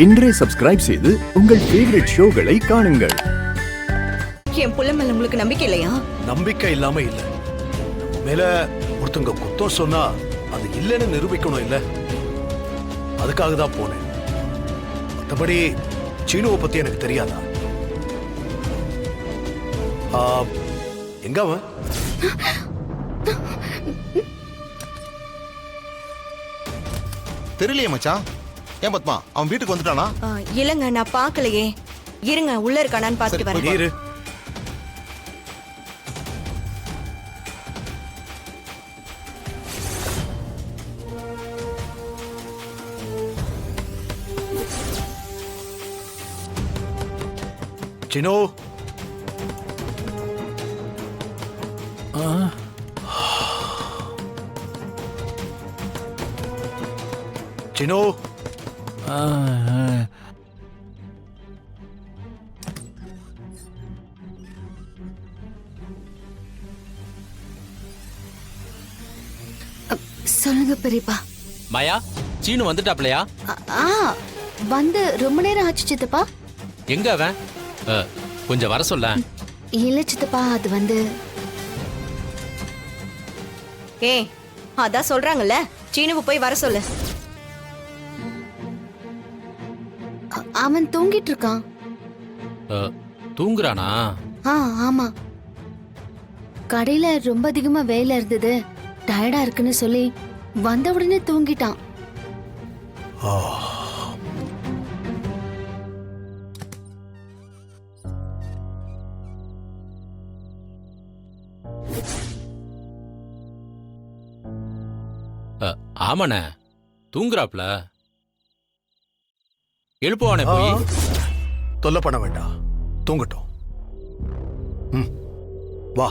இன்றே சப்ஸ்கிரைப் செய்து உங்கள் ஃபேவரட் ஷோகளை காணுங்கள். என் புள்ள மேல உங்களுக்கு நம்பிக்கை இல்லையா? நம்பிக்கை இல்லாம இல்ல. மேல ஒருத்தங்க குத்தம் சொன்னா அது இல்லைன்னு நிரூபிக்கணும் இல்ல. அதுக்காக தான் போனேன். மற்றபடி சீனுவை பத்தி எனக்கு தெரியாதா? எங்க அவன்? தெரியலையே மச்சான். ஏன் பத்மா அவன் வீட்டுக்கு வந்துட்டானா? இல்லங்க, நான் பார்க்கலையே. இருங்க, உள்ள இருக்கானான்னு பார்த்துட்டு வரேன். இரு. சினோ, சினோ, சொல்லுங்க பெரியப்பா. மாயா, சீனு வந்துட்டாப்லையா? வந்து ரொம்ப நேரம் ஆச்சு சித்தப்பா. எங்க அவன்? கொஞ்சம் வர சொல்ல. இல்ல சித்தப்பா, அது வந்து அதான் சொல்றாங்கல்ல, சீனுவை போய் வர சொல்லு. அவன் தூங்கிட்டு இருக்கான். தூங்குறானா? ஆமா. கடையில ரொம்ப அதிகமா வேலை இருந்தது, டயர்டா இருக்குன்னு சொல்லி வந்த உடனே தூங்கிட்டான். ஆமாண்ணே, தூங்குறாப்ல. எழுப்புவானே போய். தொல்லை பண்ண வேண்டாம், தூங்கட்டும். வா.